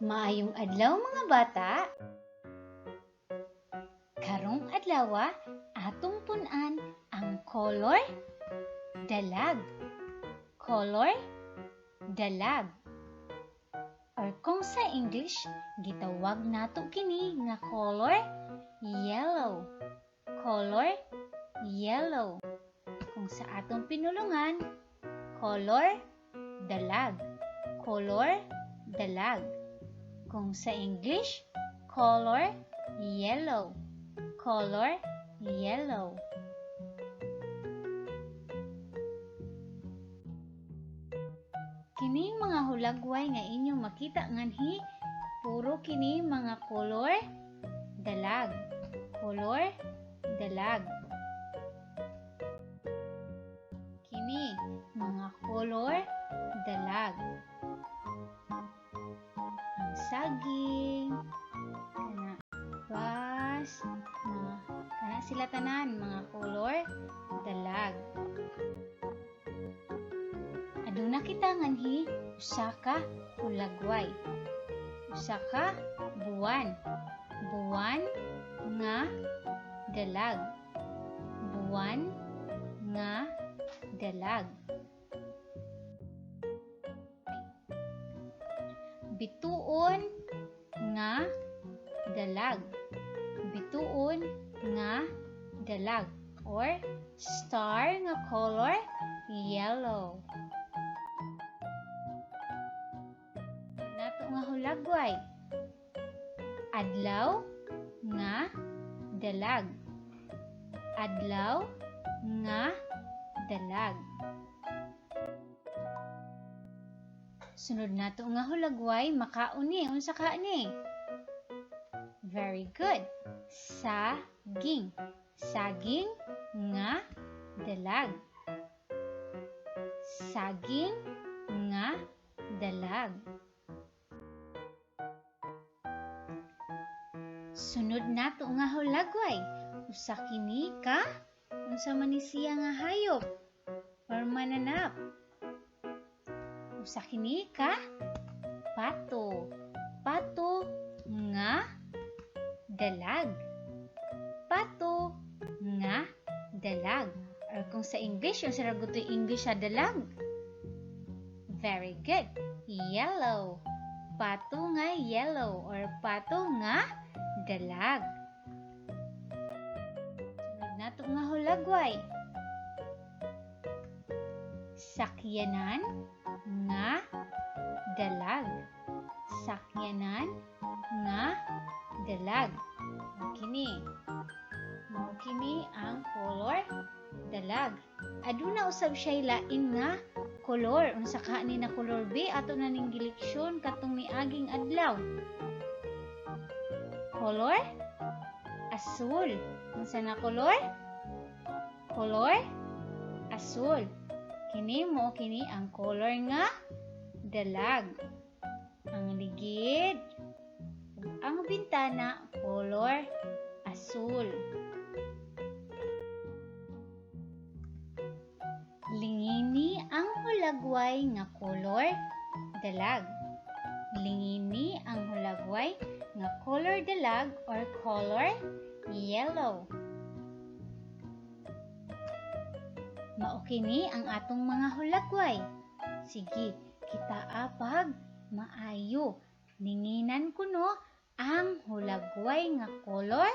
Maayong adlaw mga bata. Karong adlaw atong tun-an ang kolor dalag. Kolor dalag. Or kung sa English, gitawag nato kini nga color yellow. Color yellow. Kung sa atong pinulungan, color dalag. Color dalag. Kung sa English, color yellow. Color yellow. Kining mga hulagway nga inyong makita nganhi, puro kini mga kolor dalag. Kolor dalag. Kini mga kolor dalag. Ang saging, kana bas, kana sila tanan mga kolor dalag. Aduna kita nganhi usa ka hulagway. Usa ka buwan. Buwan nga dalag. Buwan nga dalag. Bituon nga dalag. Bituon nga dalag. Or star nga color yellow. Nato nga hulagway. Adlaw nga dalag. Adlaw nga dalag. Sunod nato nga hulagway, makaon ni. Unsa ka ni? Very good. Saging. Saging nga dalag. Saging nga dalag. Sunod nato nga hulagway. Usa kini ka unsa man ni siya nga hayop or mananap. Usa kini ka pato. Pato nga dalag. Pato nga dalag. Or kung sa English, yung sarap gutoy English sa dalag. Very good. Yellow. Pato nga yellow or pato nga dalag. Sunod nato nga hulagway. Sakyanan nga dalag. Sakyanan nga dalag. Mao kini ang kolor dalag. Aduna usab siya lain nga kolor. Unsa ka ni na kolor B ato na ning gileksyon katong miaging adlaw. Kolor asul. Unsa na kolor? Kolor asul. Kini mo kini ang kolor nga dalag. Ang ligid, ang bintana, kolor asul. Lingini ang hulagway nga kolor dalag. Lingini ang hulagway nga color dalag or color yellow. Mao kini ang atong mga hulagway. Sige, kita apag maayo. Ninginan kuno ang hulagway nga color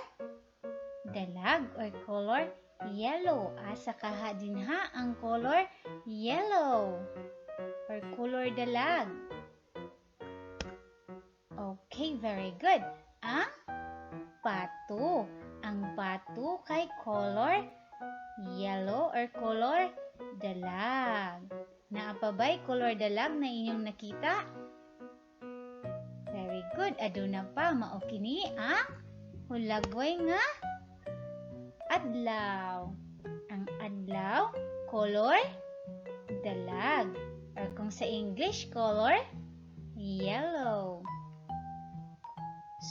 dalag or color yellow. Asa kaha dinha ang color yellow or color dalag. Okay, very good. Ang pato. Ang pato kay color yellow or color dalag. Naapabay color dalag na inyong nakita? Very good. Aduna pa, mao kini ang hulagway nga adlaw. Ang adlaw, color dalag. Or kung sa English, color yellow.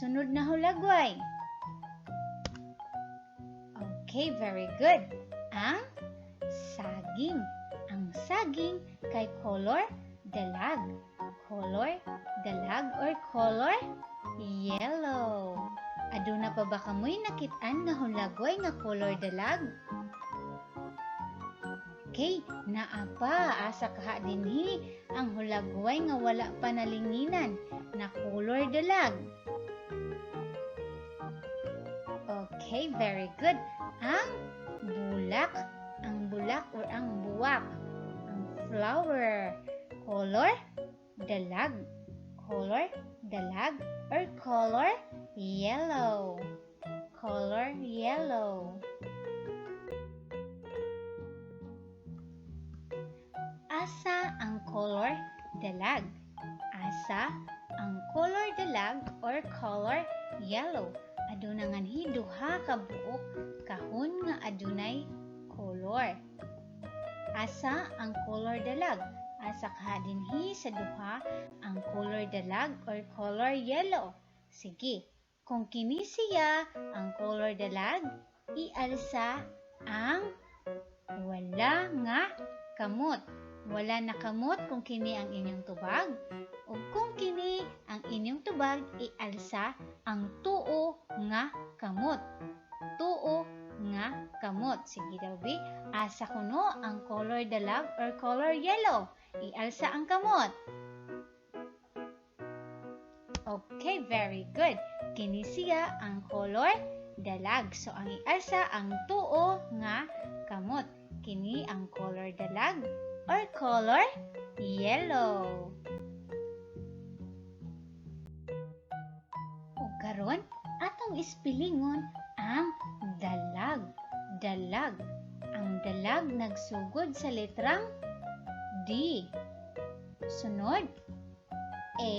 Sunod na hulagway. Okay, very good. Ang saging. Ang saging kay color dalag. Kolor dalag or color yellow. Aduna pa ba kamoy nakit-an nga hulagoy nga kolor dalag? Okay, naa pa asa kaha dinhi ang hulagoy nga wala pa nalinginan na kolor dalag. Okay, very good. Ang bulak or ang buwak, ang flower, color dalag. Color dalag or color yellow. Color yellow. Asa ang color dalag? Asa ang color dalag or color yellow? Aduna nganhi duha ka buok kahon nga adunay color. Asa ang color dalag? Asa ka dinhi sa duha ang color dalag or color yellow? Sige, kung kini siya ang color dalag, ialsa ang wala nga kamot. Wala na kamot kung kini ang inyong tubag. O kung kini ang inyong tubag, ialsa ang tuo nga kamot. Tuo nga kamot. Sige daw, bi. Asa kuno ang color dalag or color yellow. Ialsa ang kamot. Okay, very good. Kini siya ang color dalag. So, ang ialsa ang tuo nga kamot. Kini ang color dalag or color yellow. O karon, atong ispilingon ang dalag. Dalag. Ang dalag nagsugod sa letrang D. Sunod, A,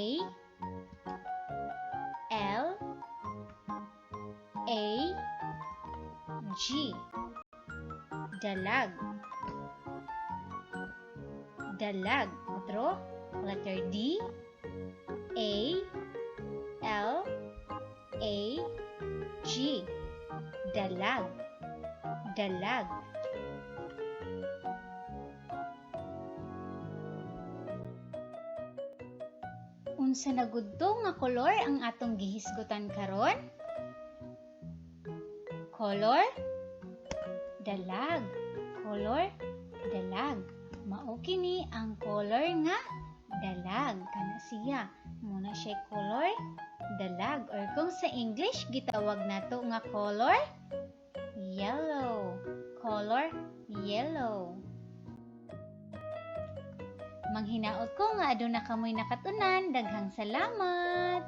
L, A, G. Dalag. Dalag. Otro, letter D, A, L, A, G. Dalag. Dalag. Unsa nagudto nga kolor ang atong gihisgutan karon? Kolor dalag. Kolor dalag. Mao kini ang color nga dalag. Kana siya. Muna siya color dalag. Or kung sa English, gitawag nato nga color yellow. Color yellow. Manghinaot ko nga aduna kamoy nakatunan. Daghang salamat!